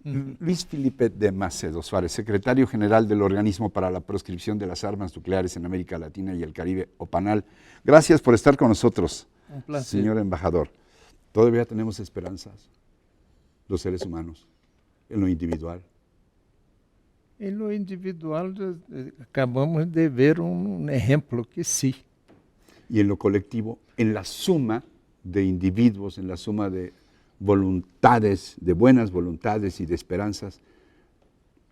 Luis Felipe de Macedo Suárez, secretario general del Organismo para la Proscripción de las Armas Nucleares en América Latina y el Caribe, OPANAL. Gracias por estar con nosotros, Un placer. señor embajador. Todavía tenemos esperanzas, los seres humanos, en lo individual. En lo individual, acabamos de ver un ejemplo que sí. Y en lo colectivo, en la suma de individuos, en la suma de voluntades, de buenas voluntades y de esperanzas,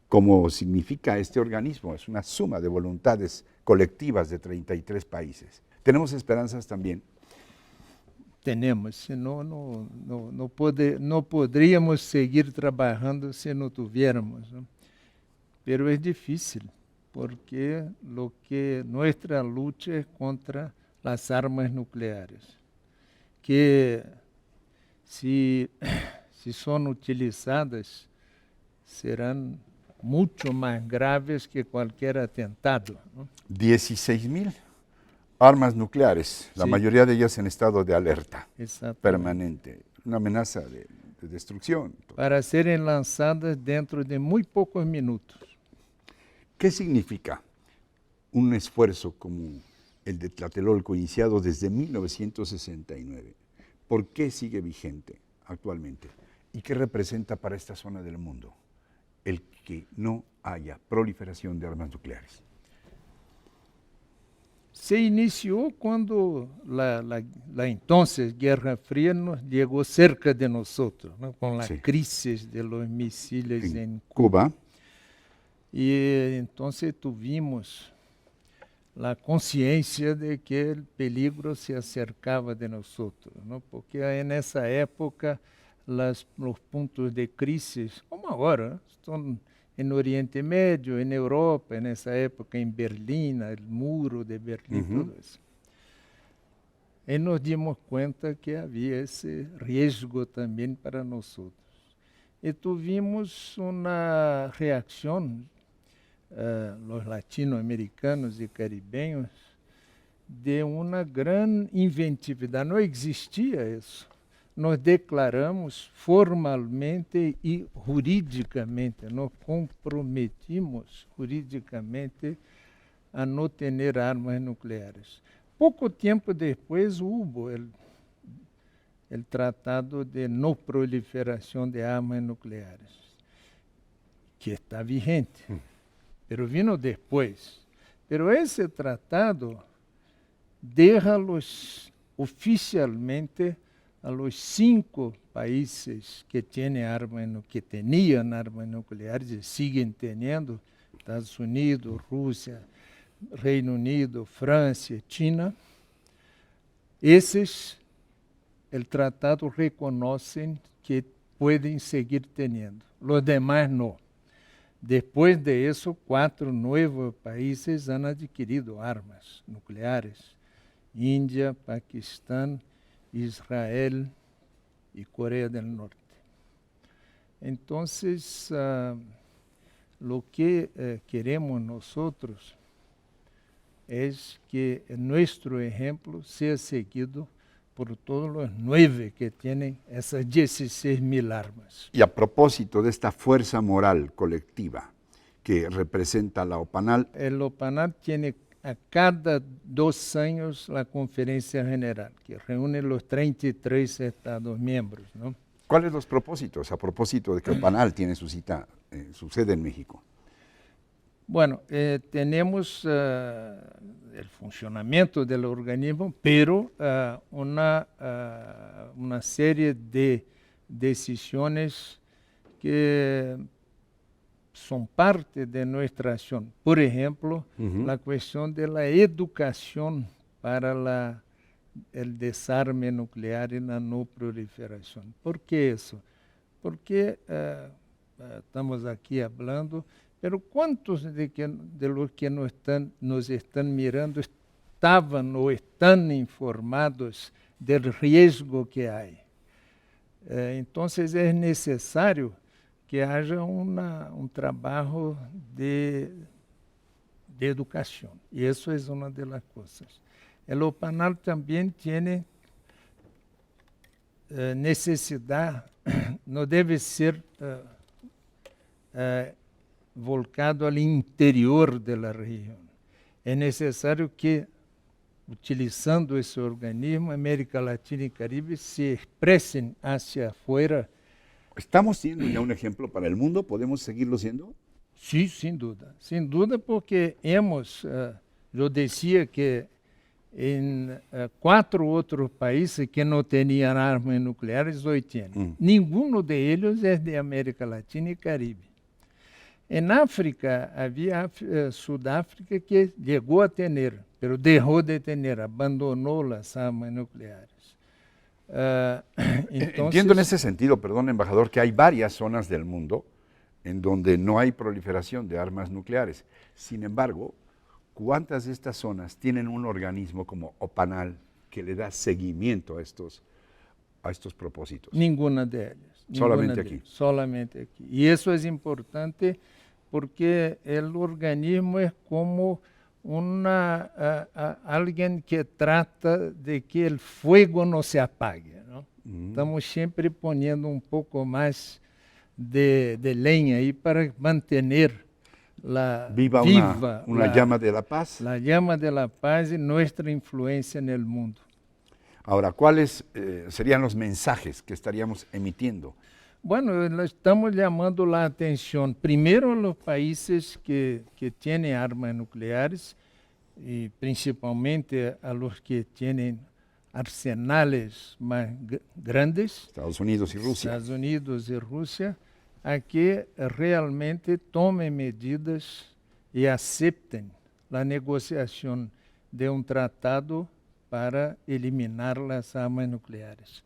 como significa este organismo, es una suma de voluntades colectivas de 33 países. Tenemos esperanzas también. Tenemos, senão não poderíamos seguir trabalhando se não tuviéramos, ¿no? Pero es difícil, porque lo que nuestra lucha es contra las armas nucleares, que si son utilizadas, serán mucho más graves que cualquier atentado, ¿no? 16,000 armas nucleares, la Sí. mayoría de ellas en estado de alerta Exactamente. permanente, una amenaza de destrucción. Para serem lançadas dentro de muy pocos minutos. ¿Qué significa un esfuerzo como el de Tlatelolco iniciado desde 1969? ¿Por qué sigue vigente actualmente? ¿Y qué representa para esta zona del mundo el que no haya proliferación de armas nucleares? Se iniciou quando a entonces Guerra Fría nos chegou cerca de nós, ¿no? Com a Sí. crisis de los misiles En em Cuba, E então tuvimos a consciência de que o peligro se acercava de nós, ¿no? Porque nessa época os pontos de crise, como agora, estão no Oriente Médio, na Europa, nessa época em Berlim, o muro de Berlim, tudo isso. E nos dimos conta que havia esse risco também para nós. E tivemos uma reação, los latino-americanos e caribenhos, de uma grande inventividade. Não existia isso. Nós declaramos formalmente e juridicamente, nos comprometimos juridicamente a não ter armas nucleares. Pouco tempo depois houve o Tratado de Não Proliferação de Armas Nucleares, que está vigente. Pero vino después. Pero ese tratado deja-los oficialmente a los 5 países que tienen armas, que tenían armas nucleares y siguen teniendo, Estados Unidos, Rusia, Reino Unido, Francia, China. Esses, el tratado reconocen que pueden seguir teniendo. Los demás no. Depois de isso, 4 novos países han adquirido armas nucleares: Índia, Paquistão, Israel e Coreia del Norte. Então, o que queremos nosotros é que nosso exemplo seja seguido por todos los 9 que tienen esas 16,000 armas. y a propósito de esta fuerza moral colectiva que representa la OPANAL, El OPANAL tiene a cada 2 años la conferencia general, que reúne los 33 Estados miembros, ¿no? ¿cuáles los propósitos a propósito de que OPANAL tiene su cita, su sede en México? Bueno, tenemos el funcionamiento del organismo, pero una serie de decisiones que son parte de nuestra acción. Por ejemplo, la cuestión de la educación para el desarme nuclear y la no proliferación. ¿Por qué eso? Porque estamos aquí hablando, pero ¿cuántos de los que nos están mirando estaban o están informados del riesgo que hay? Entonces es necesario que haya un trabajo de educación, y eso es una de las cosas. El OPANAL también tiene necesidad, no debe ser volcado al interior de la región. Es necesario que, utilizando ese organismo, América Latina y Caribe se expresen hacia afuera. ¿Estamos siendo ya un ejemplo para el mundo? ¿Podemos seguirlo siendo? Sí, sin duda porque yo decía que en 4 otros países que no tenían armas nucleares hoy tienen. Ninguno de ellos es de América Latina y Caribe. En África había Sudáfrica que llegó a tener, pero dejó de tener, abandonó las armas nucleares. Entiendo en ese sentido, perdón, embajador, que hay varias zonas del mundo en donde no hay proliferación de armas nucleares. Sin embargo, ¿cuántas de estas zonas tienen un organismo como OPANAL que le da seguimiento a estos propósitos? Ninguna de ellas. Solamente aquí. Solamente aquí. Y eso es importante porque el organismo es como alguien que trata de que el fuego no se apague, ¿no? Estamos siempre poniendo un poco más de leña ahí para mantener una llama de la paz. La llama de la paz y nuestra influencia en el mundo. Ahora, ¿cuáles serían los mensajes que estaríamos emitiendo? Bueno, estamos llamando la atención primero a los países que tienen armas nucleares y principalmente a los que tienen arsenales más grandes. Estados Unidos y Rusia. Estados Unidos y Rusia, a que realmente tomen medidas y acepten la negociación de un tratado para eliminar las armas nucleares.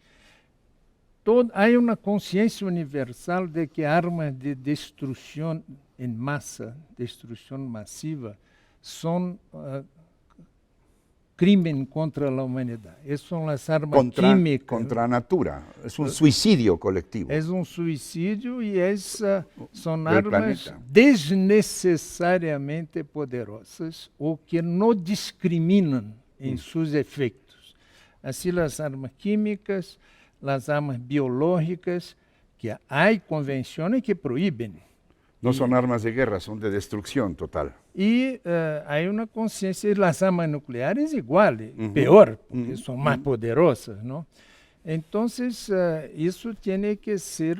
Hay una conciencia universal de que armas de destrucción en masa, destrucción masiva, son crimen contra la humanidad. Esas son las armas químicas. Contra natura. Es un suicidio colectivo. Es un suicidio y son del armas planeta. desnecesariamente poderosas o que no discriminan en sus efectos. Así las armas químicas, las armas biológicas, que hay convenciones que prohíben. No son armas de guerra, son de destrucción total. Y hay una conciencia de las armas nucleares igual, peor, porque son más poderosas, ¿no? Entonces, eso tiene que ser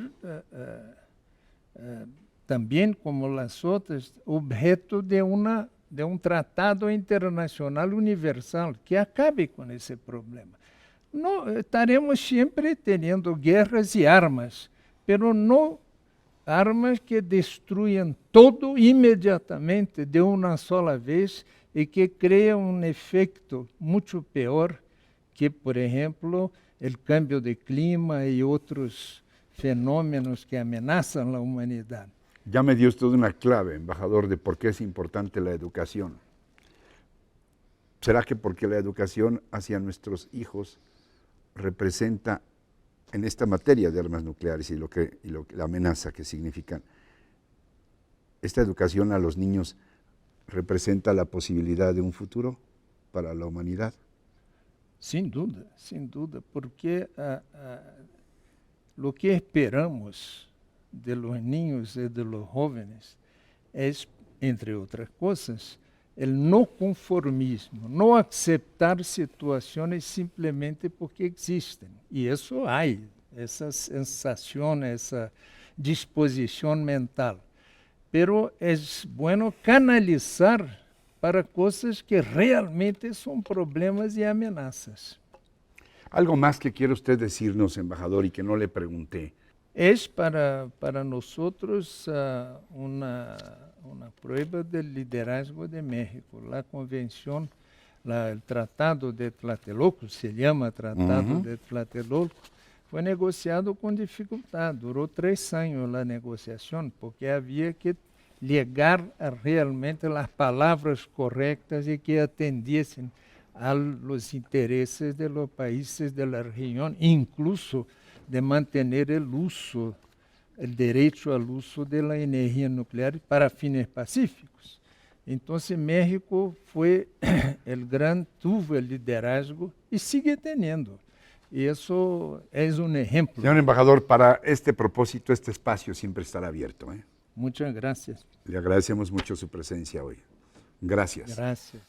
también, como las otras, objeto de un tratado internacional universal que acabe con ese problema. No, estaremos siempre teniendo guerras y armas, pero no armas que destruyan todo inmediatamente de una sola vez y que crean un efecto mucho peor que, por ejemplo, el cambio de clima y otros fenómenos que amenazan la humanidad. Ya me dio usted una clave, embajador, de por qué es importante la educación. ¿Será que porque la educación hacia nuestros hijos representa en esta materia de armas nucleares y la amenaza que significan? ¿Esta educación a los niños representa la posibilidad de un futuro para la humanidad? Sin duda, porque lo que esperamos de los niños y de los jóvenes es, entre otras cosas, el no conformismo, no aceptar situaciones simplemente porque existen. Y eso hay, esa sensación, esa disposición mental. Pero es bueno canalizar para cosas que realmente son problemas y amenazas. Algo más que quiere usted decirnos, embajador, y que no le pregunté. Es para nosotros una prueba del liderazgo de México. La convención, el Tratado de Tlatelolco, se llama Tratado de Tlatelolco, fue negociado con dificultad. Duró 3 años la negociación, porque había que llegar a realmente las palabras correctas y que atendiesen a los intereses de los países de la región, incluso de mantener el derecho al uso de la energía nuclear para fines pacíficos. Entonces México tuvo el liderazgo y sigue teniendo. Y eso es un ejemplo. Señor embajador, para este propósito, este espacio siempre estará abierto, ¿eh? Muchas gracias. Le agradecemos mucho su presencia hoy. Gracias. Gracias.